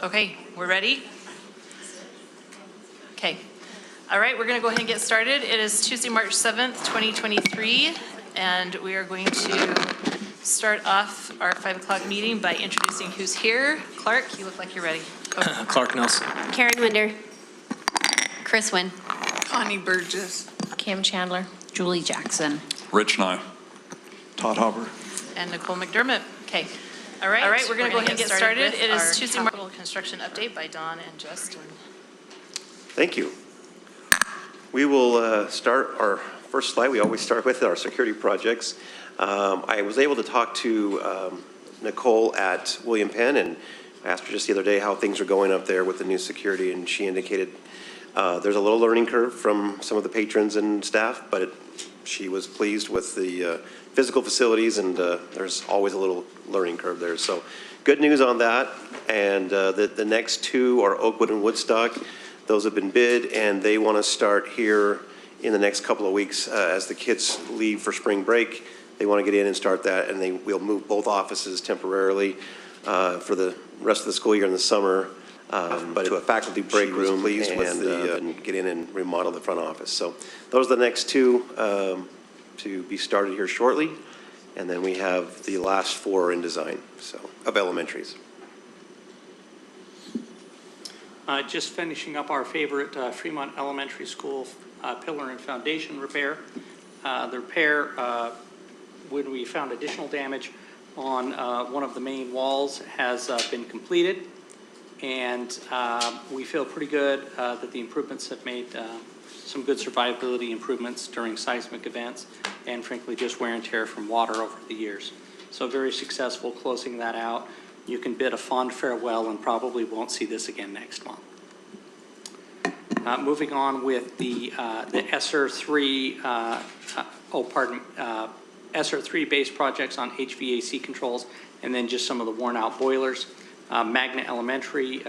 Okay, we're ready? Okay. All right, we're going to go ahead and get started. It is Tuesday, March 7th, 2023, and we are going to start off our 5 o'clock meeting by introducing who's here. Clark, you look like you're ready. Clark Nelson. Karen Winder. Chris Wynn. Connie Burgess. Kim Chandler. Julie Jackson. Rich Nye. Todd Hopper. And Nicole McDermott. Okay. All right, we're going to go ahead and get started. It is Tuesday, capital construction update by Dawn and Justin. Thank you. We will start our first slide. We always start with our security projects. I was able to talk to Nicole at William Penn and asked her just the other day how things are going up there with the new security, and she indicated there's a little learning curve from some of the patrons and staff, but she was pleased with the physical facilities, and there's always a little learning curve there. So good news on that. And the next two are Oakwood and Woodstock. Those have been bid, and they want to start here in the next couple of weeks as the kids leave for spring break. They want to get in and start that, and we'll move both offices temporarily for the rest of the school year in the summer, but to a faculty break room, pleased and get in and remodel the front office. So those are the next two to be started here shortly, and then we have the last four in design, so of elementaries. Just finishing up our favorite Fremont Elementary School pillar and foundation repair. The repair, when we found additional damage on one of the main walls, has been completed, and we feel pretty good that the improvements have made some good survivability improvements during seismic events, and frankly just wear and tear from water over the years. So very successful closing that out. You can bid a fond farewell and probably won't see this again next month. Moving on with the ESSER 3, ESSER 3 base projects on HVAC controls, and then just some of the worn out boilers. Magna Elementary,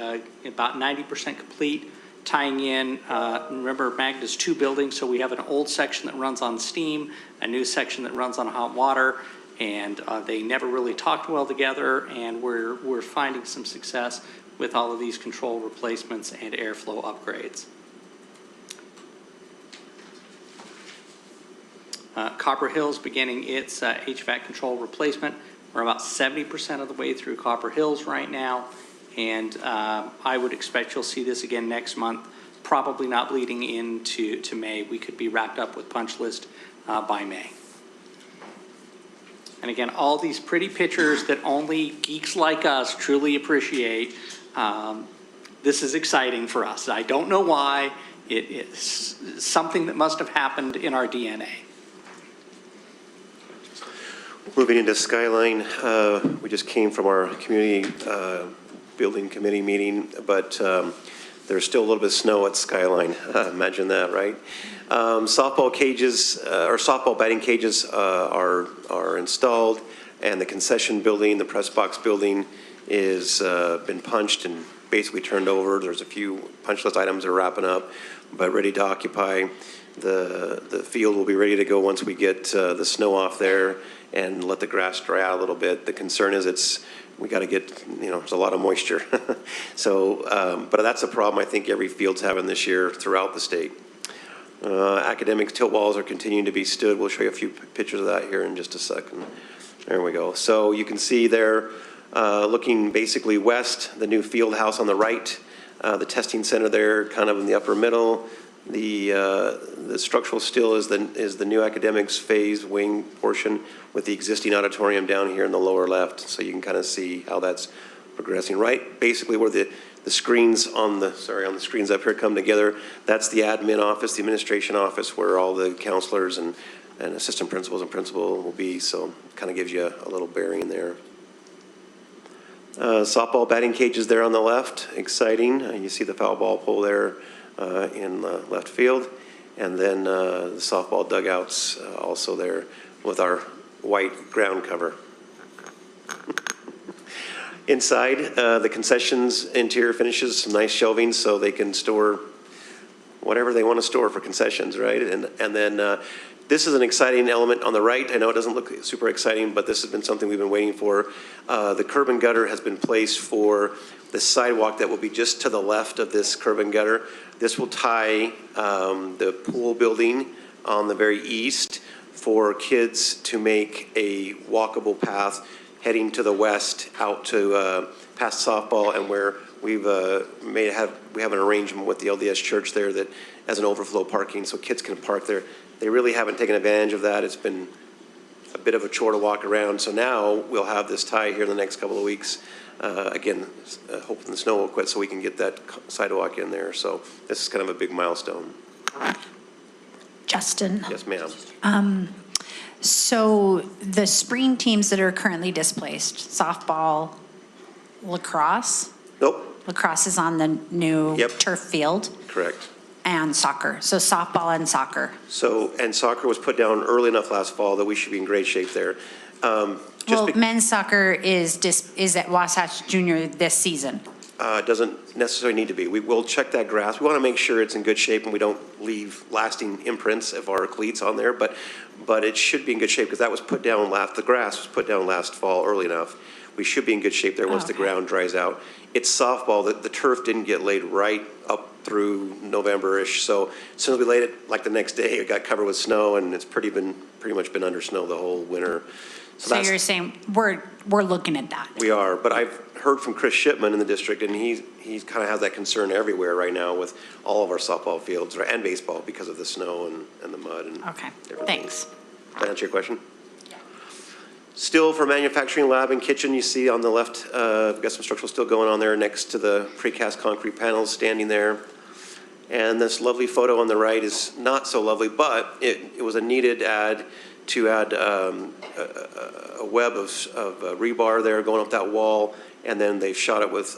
about 90% complete, tying in, remember Magna's 2 buildings, so we have an old section that runs on steam, a new section that runs on hot water, and they never really talked well together, and we're finding some success with all of these control replacements and airflow upgrades. Copper Hills beginning its HVAC control replacement. We're about 70% of the way through Copper Hills right now, and I would expect you'll see this again next month, probably not bleeding into May. We could be wrapped up with punch list by May. And again, all these pretty pictures that only geeks like us truly appreciate. This is exciting for us. I don't know why. It's something that must have happened in our DNA. Moving into Skyline, we just came from our community building committee meeting, but there's still a little bit of snow at Skyline. Imagine that, right? Softball cages or softball batting cages are installed, and the concession building, the press box building, is been punched and basically turned over. There's a few punch list items that are wrapping up, but ready to occupy. The field will be ready to go once we get the snow off there and let the grass dry out a little bit. The concern is we got to get, there's a lot of moisture. So, but that's a problem I think every field's having this year throughout the state. Academic tilt walls are continuing to be stood. We'll show you a few pictures of that here in just a second. There we go. So you can see there, looking basically west, the new field house on the right, the testing center there kind of in the upper middle. The structural steel is the new academics phase wing portion with the existing auditorium down here in the lower left. So you can kind of see how that's progressing. Right, basically where the screens on the screens up here come together. That's the admin office, the administration office, where all the counselors and assistant principals and principal will be. So it kind of gives you a little bearing there. Softball batting cages there on the left, exciting. You see the foul ball pole there in left field, and then the softball dugouts also there with our white ground cover. Inside, the concessions interior finishes, some nice shelving so they can store whatever they want to store for concessions, right? And then This is an exciting element on the right. I know it doesn't look super exciting, but this has been something we've been waiting for. The curb and gutter has been placed for the sidewalk that will be just to the left of this curb and gutter. This will tie the pool building on the very east for kids to make a walkable path heading to the west out to past softball, and where we have an arrangement with the LDS church there that as an overflow parking so kids can park there. They really haven't taken advantage of that. It's been a bit of a chore to walk around. So now we'll have this tie here in the next couple of weeks. Again, hoping the snow will quit so we can get that sidewalk in there. So this is kind of a big milestone. Justin. Yes, ma'am. So the spring teams that are currently displaced, softball, lacrosse. Nope. Lacrosse is on the new Yep. turf field. Correct. And soccer. So softball and soccer. So, and soccer was put down early enough last fall that we should be in great shape there. Well, men's soccer is at Wasatch Junior this season. Doesn't necessarily need to be. We will check that grass. We want to make sure it's in good shape and we don't leave lasting imprints of our cleats on there, but it should be in good shape because that was put down the grass was put down last fall early enough. We should be in good shape there once the ground dries out. It's softball. The turf didn't get laid right up through November-ish, so as soon as we laid it, like the next day, it got covered with snow, and it's pretty much been under snow the whole winter. So you're saying we're looking at that. We are, but I've heard from Chris Shipman in the district, and he kind of has that concern everywhere right now with all of our softball fields and baseball because of the snow and the mud and Okay, everything. thanks. Does that answer your question? Still for manufacturing lab and kitchen, you see on the left, we've got some structural steel going on there next to the precast concrete panels standing there. And this lovely photo on the right is not so lovely, but it was a needed add to add a web of rebar there going up that wall, and then they shot it with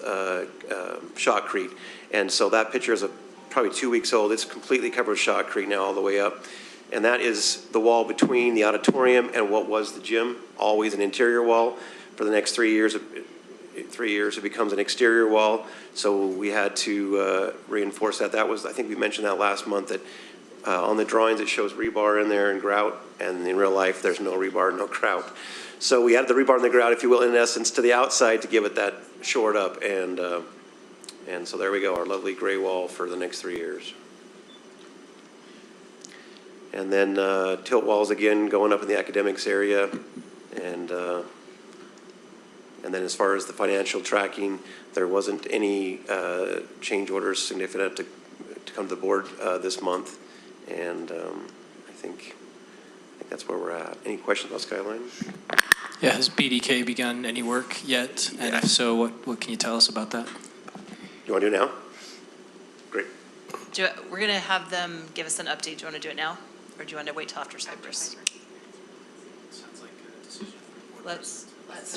shotcrete. And so that picture is probably 2 weeks old. It's completely covered with shotcrete now all the way up. And that is the wall between the auditorium and what was the gym, always an interior wall. For the next 3 years, it becomes an exterior wall. So we had to reinforce that. That was, I think we mentioned that last month, that on the drawings it shows rebar in there and grout, and in real life there's no rebar, no grout. So we added the rebar and the grout, if you will, in essence, to the outside to give it that shored up. And so there we go, our lovely gray wall for the next 3 years. And then tilt walls again going up in the academics area. And then as far as the financial tracking, there wasn't any change orders significant to come to the board this month. And I think that's where we're at. Any questions about Skyline? Yeah, has BDK begun any work yet? And if so, what can you tell us about that? You want to do it now? Great. We're going to have them give us an update. Do you want to do it now? Or do you want to wait till after Cyprus? Sounds like a decision for the board. Let's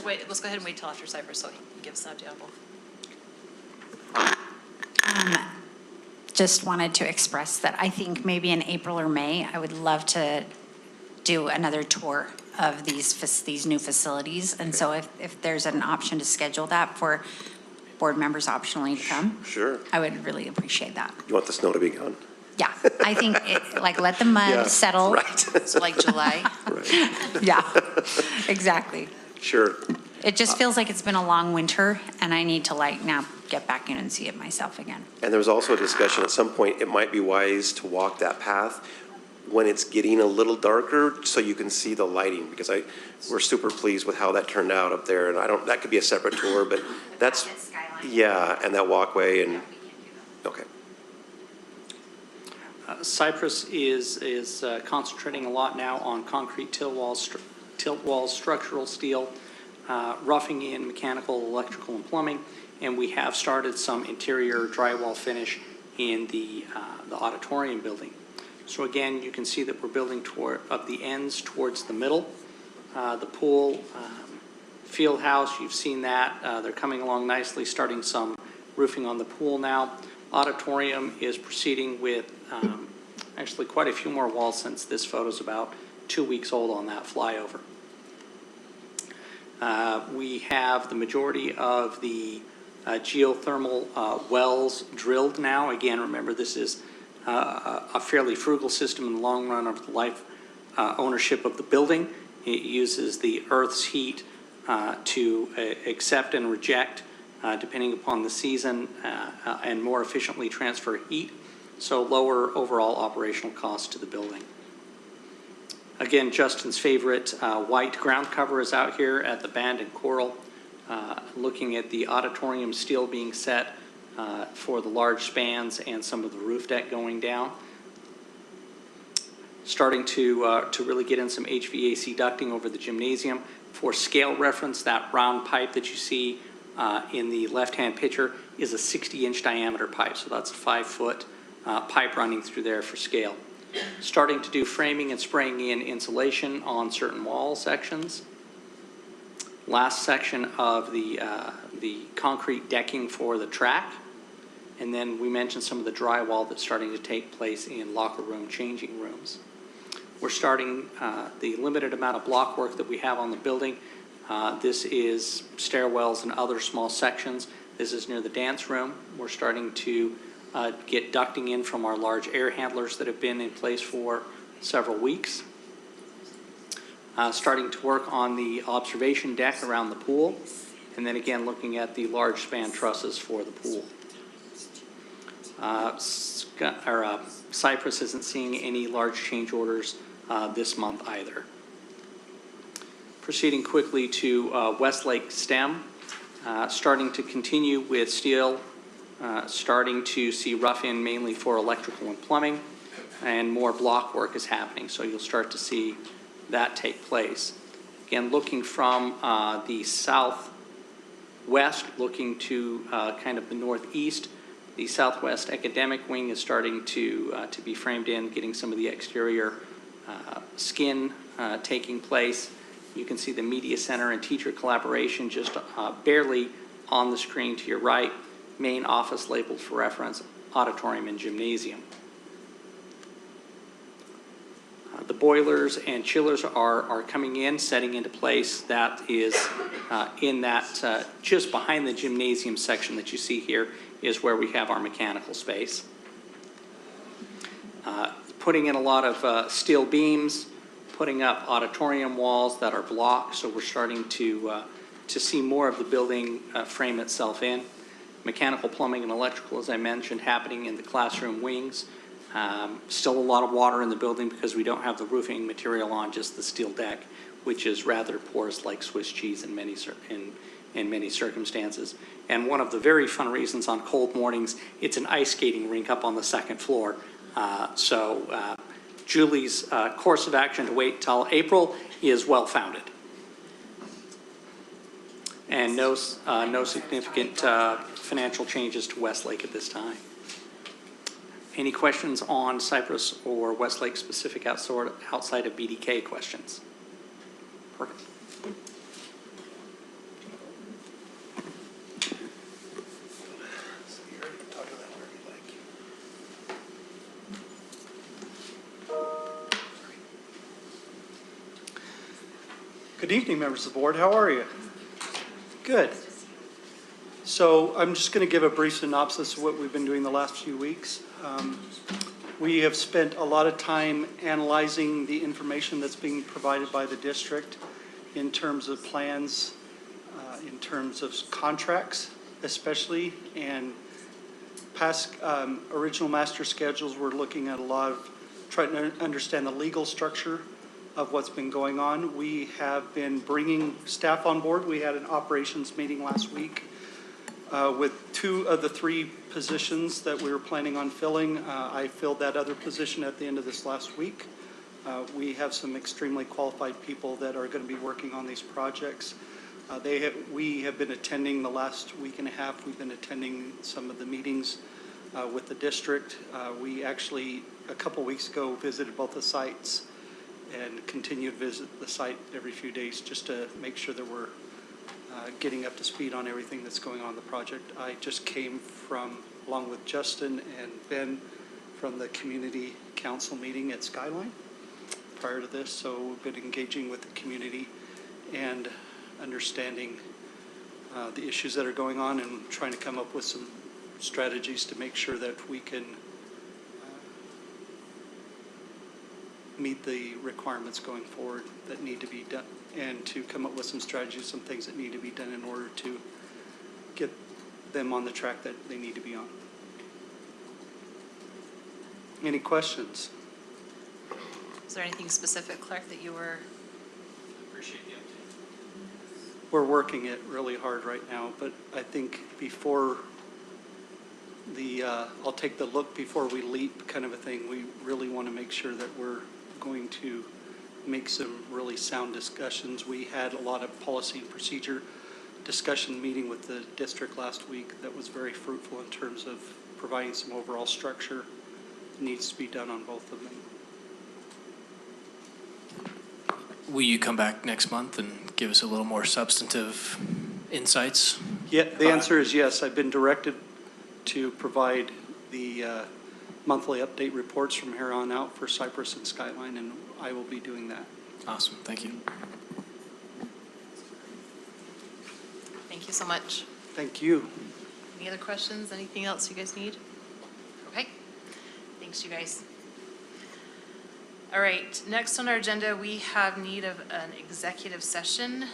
wait. Let's go ahead and wait till after Cyprus so he can give us an update on both. Just wanted to express that I think maybe in April or May, I would love to do another tour of these new facilities. And so if there's an option to schedule that for board members optionally to come, Sure. I would really appreciate that. You want the snow to be gone? Yeah, I think let the mud settle. Right. So like July? Right. Yeah, exactly. Sure. It just feels like it's been a long winter and I need to now get back in and see it myself again. And there was also a discussion at some point, it might be wise to walk that path when it's getting a little darker so you can see the lighting, because we're super pleased with how that turned out up there. And that could be a separate tour, but that's, yeah, and that walkway and, okay. Cyprus is concentrating a lot now on concrete tilt walls, structural steel, roughing in mechanical, electrical, and plumbing, and we have started some interior drywall finish in the auditorium building. So again, you can see that we're building toward the ends towards the middle. The pool, field house, you've seen that. They're coming along nicely, starting some roofing on the pool now. Auditorium is proceeding with actually quite a few more walls since this photo's about 2 weeks old on that flyover. We have the majority of the geothermal wells drilled now. Again, remember, this is a fairly frugal system in the long run over the life ownership of the building. It uses the Earth's heat to accept and reject, depending upon the season, and more efficiently transfer heat, so lower overall operational costs to the building. Again, Justin's favorite white ground cover is out here at the band and choral, looking at the auditorium steel being set for the large spans and some of the roof deck going down. Starting to really get in some HVAC ducting over the gymnasium. For scale reference, that round pipe that you see in the left-hand picture is a 60-inch diameter pipe, so that's a 5-foot pipe running through there for scale. Starting to do framing and spraying in insulation on certain wall sections. Last section of the concrete decking for the track. And then we mentioned some of the drywall that's starting to take place in locker room changing rooms. We're starting the limited amount of block work that we have on the building. This is stairwells and other small sections. This is near the dance room. We're starting to get ducting in from our large air handlers that have been in place for several weeks. Starting to work on the observation deck around the pool, and then again looking at the large span trusses for the pool. Cyprus isn't seeing any large change orders this month either. Proceeding quickly to Westlake STEM, starting to continue with steel, starting to see rough-in mainly for electrical and plumbing, and more block work is happening, so you'll start to see that take place. Again, looking from the southwest, looking to kind of the northeast, the southwest academic wing is starting to be framed in, getting some of the exterior skin taking place. You can see the media center and teacher collaboration just barely on the screen to your right. Main office labeled for reference, auditorium and gymnasium. The boilers and chillers are coming in, setting into place. That is in that just behind the gymnasium section that you see here is where we have our mechanical space. Putting in a lot of steel beams, putting up auditorium walls that are blocked, so we're starting to see more of the building frame itself in. Mechanical, plumbing, and electrical, as I mentioned, happening in the classroom wings. Still a lot of water in the building because we don't have the roofing material on, just the steel deck, which is rather porous like Swiss cheese in many circumstances. And one of the very fun reasons on cold mornings, it's an ice skating rink up on the second floor. Julie's course of action to wait till April is well-founded. And no significant financial changes to Westlake at this time. Any questions on Cyprus or Westlake specific outside of BDK questions? Perfect. Good evening, members of the board. How are you? Good. So I'm just going to give a brief synopsis of what we've been doing the last few weeks. We have spent a lot of time analyzing the information that's being provided by the district in terms of plans, in terms of contracts especially, and past original master schedules. We're looking at a lot of trying to understand the legal structure of what's been going on. We have been bringing staff on board. We had an operations meeting last week with 2 of the 3 positions that we were planning on filling. I filled that other position at the end of this last week. We have some extremely qualified people that are going to be working on these projects. We have been attending the last week and a half. We've been attending some of the meetings with the district. We actually, a couple weeks ago, visited both the sites and continue to visit the site every few days just to make sure that we're getting up to speed on everything that's going on in the project. I just came from, along with Justin and Ben, from the community council meeting at Skyline prior to this, so we've been engaging with the community and understanding the issues that are going on and trying to come up with some strategies to make sure that we can meet the requirements going forward that need to be done, and to come up with some strategies, some things that need to be done in order to get them on the track that they need to be on. Any questions? Is there anything specific, Clark, that you were? Appreciate the update. We're working it really hard right now, but I think before I'll take the look before we leap kind of a thing, we really want to make sure that we're going to make some really sound discussions. We had a lot of policy and procedure discussion meeting with the district last week that was very fruitful in terms of providing some overall structure that needs to be done on both of them. Will you come back next month and give us a little more substantive insights? Yeah, the answer is yes. I've been directed to provide the monthly update reports from here on out for Cyprus and Skyline, and I will be doing that. Awesome, thank you. Thank you so much. Thank you. Any other questions? Anything else you guys need? Okay. Thanks, you guys. All right, next on our agenda, we have need of an executive session.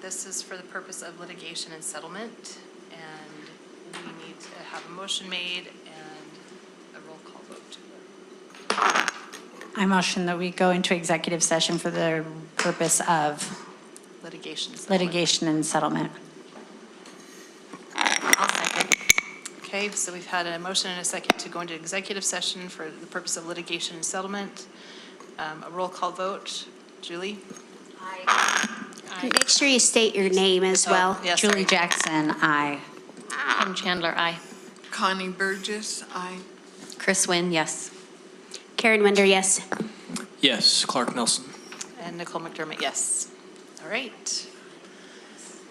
This is for the purpose of litigation and settlement, and we need to have a motion made and a roll call vote. I motion that we go into executive session for the purpose of Litigation and settlement. litigation and settlement. I'll second. Okay, so we've had a motion and a second to go into executive session for the purpose of litigation and settlement. A roll call vote. Julie? Make sure you state your name as well. Yes, Julie sorry. Jackson, aye. Kim Chandler, aye. Connie Burgess, aye. Chris Wynn, yes. Karen Winder, yes. Yes, Clark Nelson. And Nicole McDermott, yes. All right.